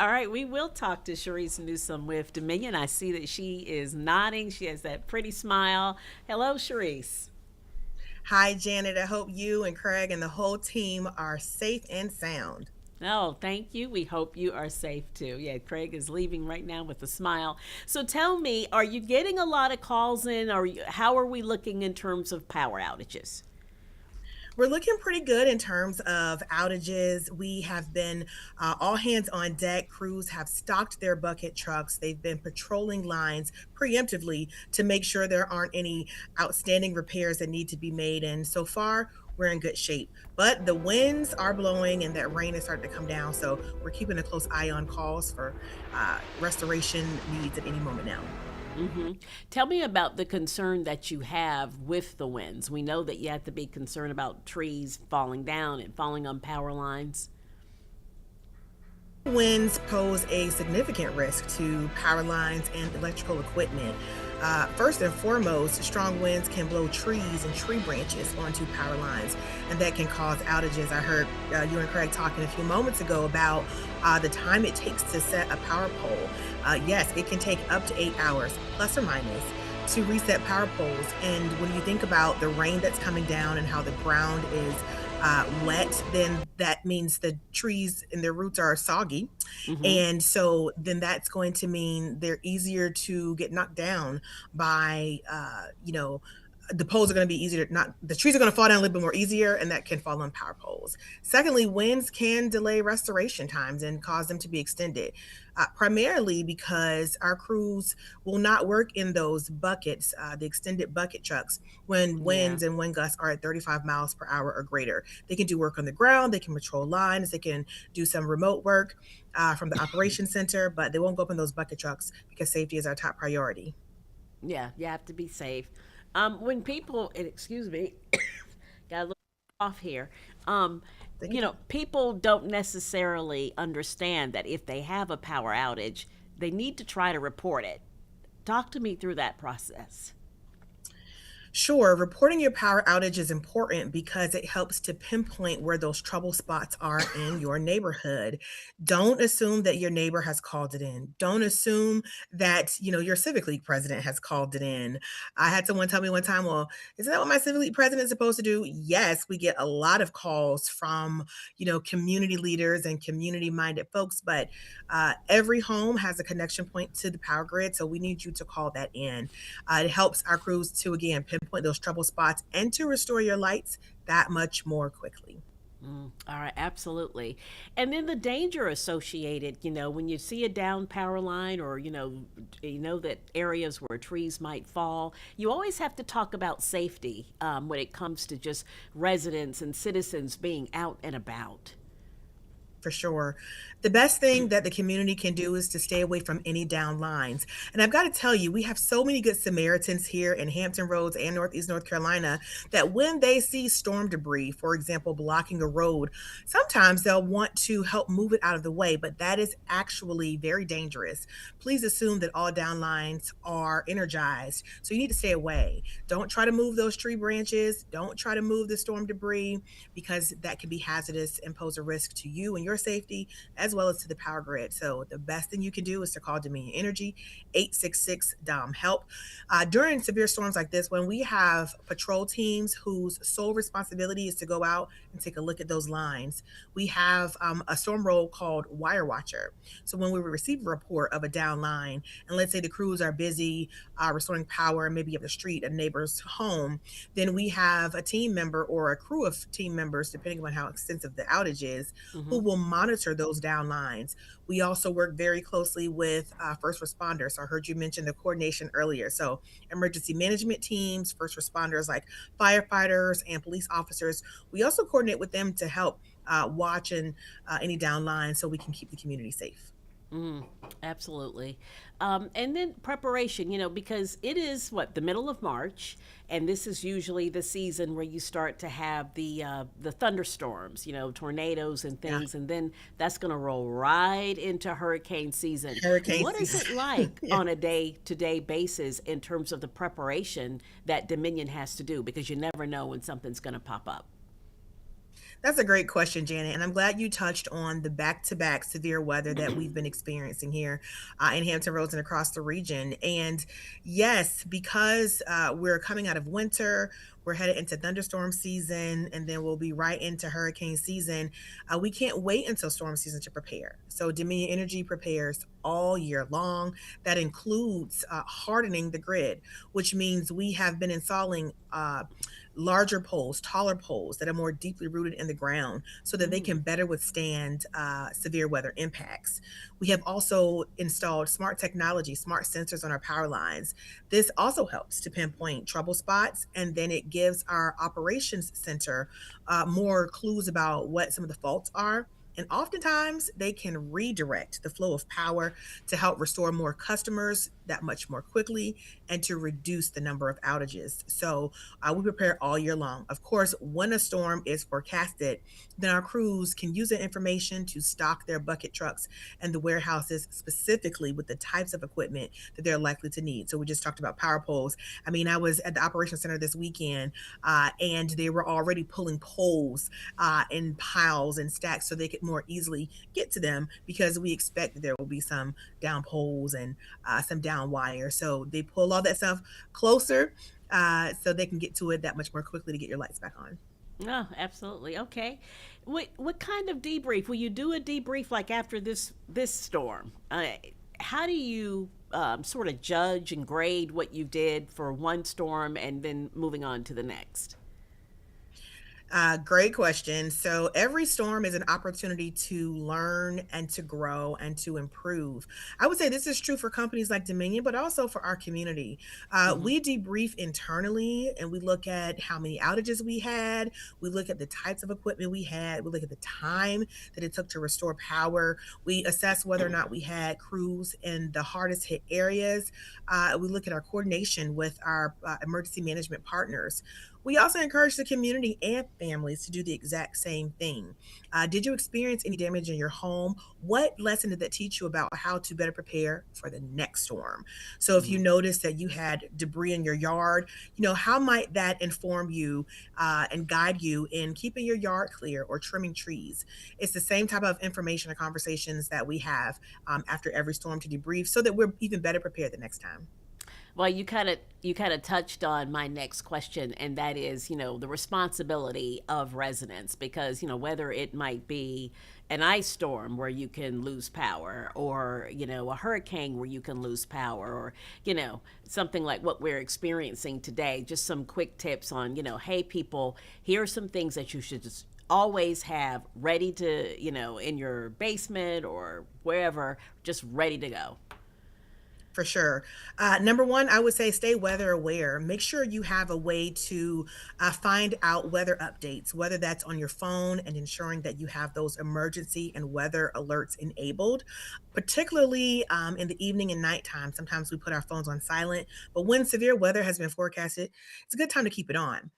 All right. We will talk to Cherise Newsome with Dominion. I see that she is nodding. She has that pretty smile. Hello, Cherise. Hi, Janet. I hope you and Craig and the whole team are safe and sound. Oh, thank you. We hope you are safe too. Yeah, Craig is leaving right now with a smile. So tell me, are you getting a lot of calls in, or how are we looking in terms of power outages? We're looking pretty good in terms of outages. We have been all hands on deck. Crews have stocked their bucket trucks. They've been patrolling lines preemptively to make sure there aren't any outstanding repairs that need to be made. And so far, we're in good shape. But the winds are blowing and that rain is starting to come down. So we're keeping a close eye on calls for restoration needs at any moment now. Hmm. Tell me about the concern that you have with the winds. We know that you have to be concerned about trees falling down and falling on power lines. Winds pose a significant risk to power lines and electrical equipment. First and foremost, strong winds can blow trees and tree branches onto power lines, and that can cause outages. I heard you and Craig talking a few moments ago about the time it takes to set a power pole. Yes, it can take up to 8 hours, plus or minus, to reset power poles. And when you think about the rain that's coming down and how the ground is wet, then that means the trees and their roots are soggy. Hmm. And so then that's going to mean they're easier to get knocked down by, the poles are going to be easier, not the trees are going to fall down a little bit more easier, and that can fall on power poles. Secondly, winds can delay restoration times and cause them to be extended, primarily because our crews will not work in those buckets, the extended bucket trucks, when Yeah. winds and wind gusts are at 35 miles per hour or greater. They can do work on the ground, they can patrol lines, they can do some remote work from the operations center, but they won't go up in those bucket trucks because safety is our top priority. Yeah, you have to be safe. When people, and excuse me, got a little off here. Um, Take your time. People don't necessarily understand that if they have a power outage, they need to try to report it. Talk to me through that process. Sure, reporting your power outage is important because it helps to pinpoint where those trouble spots are in your neighborhood. Don't assume that your neighbor has called it in. Don't assume that, your Civic League president has called it in. I had someone tell me one time, well, isn't that what my Civic League president is supposed to do? Yes, we get a lot of calls from, community leaders and community minded folks, but every home has a connection point to the power grid. So we need you to call that in. It helps our crews to, again, pinpoint those trouble spots and to restore your lights that much more quickly. All right, absolutely. And then the danger associated, when you see a down power line or, that areas where trees might fall, you always have to talk about safety when it comes to just residents and citizens being out and about. For sure. The best thing that the community can do is to stay away from any down lines. And I've got to tell you, we have so many good Samaritans here in Hampton Roads and Northeast North Carolina that when they see storm debris, for example, blocking a road, sometimes they'll want to help move it out of the way, but that is actually very dangerous. Please assume that all down lines are energized. So you need to stay away. Don't try to move those tree branches. Don't try to move the storm debris because that can be hazardous and pose a risk to you and your safety as well as to the power grid. So the best thing you can do is to call Dominion Energy 866 DOM help. During severe storms like this, when we have patrol teams whose sole responsibility is to go out and take a look at those lines, we have a storm role called Wire Watcher. So when we receive a report of a down line, and let's say the crews are busy restoring power, maybe up the street, a neighbor's home, then we have a team member or a crew of team members, depending on how extensive the outage is, who Hmm. will monitor those down lines. We also work very closely with first responders. So I heard you mention the coordination earlier. So emergency management teams, first responders like firefighters and police officers, we also coordinate with them to help watch and any down lines so we can keep the community safe. Mm, absolutely. And then preparation, because it is what the middle of March, and this is usually the season where you start to have the thunderstorms, tornadoes and Yeah, things, and then that's going to roll right into hurricane season. hurricane What is season. it like Yeah. on a day-to-day basis in terms of the preparation that Dominion has to do? Because you never know when something's going to pop up. That's a great question, Janet. And I'm glad you touched on the back to back severe weather that we've been experiencing here in Hampton Roads and across the region. And yes, because we're coming out of winter, we're headed into thunderstorm season, and then we'll be right into hurricane season. We can't wait until storm season to prepare. So, Dominion Energy prepares all year long. That includes hardening the grid, which means we have been installing larger poles, taller poles that are more deeply rooted in the ground so that they can Mm, better withstand severe weather impacts. We have also installed smart technology, smart sensors on our power lines. This also helps to pinpoint trouble spots, and then it gives our operations center more clues about what some of the faults are. And oftentimes they can redirect the flow of power to help restore more customers that much more quickly and to reduce the number of outages. So we prepare all year long. Of course, when a storm is forecasted, then our crews can use that information to stock their bucket trucks and the warehouses specifically with the types of equipment that they're likely to need. So we just talked about power poles. I mean, I was at the operations center this weekend, and they were already pulling poles in piles and stacks so they could more easily get to them because we expect that there will be some down poles and some down wire. So they pull all that stuff closer so they can get to it that much more quickly to get your lights back on. oh, absolutely. Okay. What kind of debrief? Will you do a debrief like after this storm? How do you sort of judge and grade what you did for one storm and then moving on to the next? Great question. So every storm is an opportunity to learn and to grow and to improve. I would say this is true for companies like Dominion, but also for our community. Hmm. We debrief internally and we look at how many outages we had. We look at the types of equipment we had. We look at the time that it took to restore power. We assess whether or not we had crews in the hardest hit areas. We look at our coordination with our emergency management partners. We also encourage the community and families to do the exact same thing. Did you experience any damage in your home? What lesson did that teach you about how to better prepare for the next storm? So, if you Hmm. noticed that you had debris in your yard, how might that inform you and guide you in keeping your yard clear or trimming trees? It's the same type of information and conversations that we have after every storm to debrief so that we're even better prepared the next time. Well, you kind of touched on my next question, and that is, the responsibility of residents, because whether it might be an ice storm where you can lose power, or a hurricane where you can lose power, or something like what we're experiencing today. Just some quick tips on, hey people, here are some things that you should just always have ready to, in your basement or wherever, just ready to go. For sure. Number one, I would say stay weather aware. Make sure you have a way to find out weather updates, whether that's on your phone and ensuring that you have those emergency and weather alerts enabled, particularly in the evening and nighttime. Sometimes we put our phones on silent, but when severe weather has been forecasted, it's a good time to keep it on.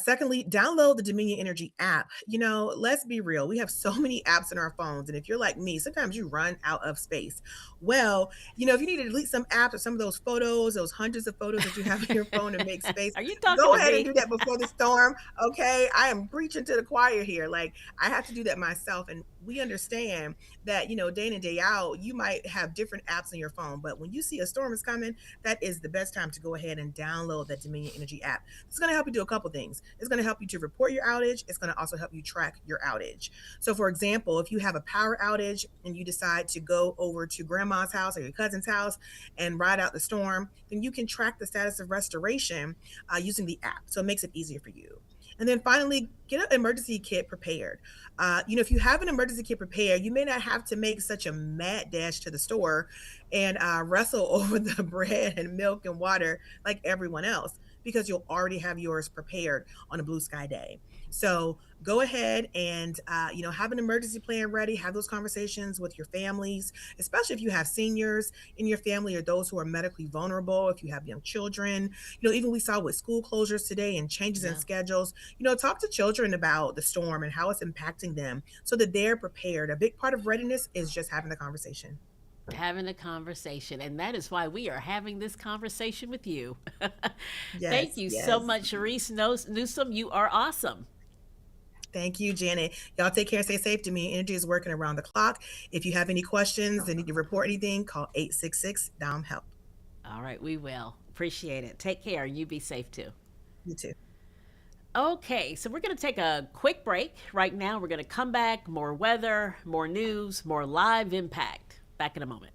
Secondly, download the Dominion Energy app. Let's be real. We have so many apps in our phones. And if you're like me, sometimes you run out of space. Well, if you need to delete some apps or some of those photos, those hundreds of photos that you have in your phone to make space, Are you talking go to ahead and me? do that before the storm. Okay. I am preaching to the choir here. Like, I have to do that myself. And we understand that, day in and day out, you might have different apps on your phone. But when you see a storm is coming, that is the best time to go ahead and download that Dominion Energy app. It's going to help you do a couple things. It's going to help you to report your outage. It's going to also help you track your outage. So, for example, if you have a power outage and you decide to go over to grandma's house or your cousin's house and ride out the storm, then you can track the status of restoration using the app. So it makes it easier for you. And then finally, get an emergency kit prepared. If you have an emergency kit prepared, you may not have to make such a mad dash to the store and wrestle over the bread and milk and water like everyone else because you'll already have yours prepared on a blue sky day. So go ahead and have an emergency plan ready. Have those conversations with your families, especially if you have seniors in your family or those who are medically vulnerable. If you have young children, even we saw with school closures today and changes in Yeah. schedules. Talk to children about the storm and how it's impacting them so that they're prepared. A big part of readiness is just having the conversation. Having a conversation. And that is why we are having this conversation with you. Thank Yes, you so yes. much, Cherise Newsome. You are awesome. Thank you, Janet. Y'all take care and stay safe. Dominion Energy is working around the clock. If you have any questions and need to report anything, call 866 DOM HELP. All right, we will. Appreciate it. Take care. You be safe too. You too. Okay, so we're going to take a quick break. Right now, we're going to come back, more weather, more news, more live impact. Back in a moment.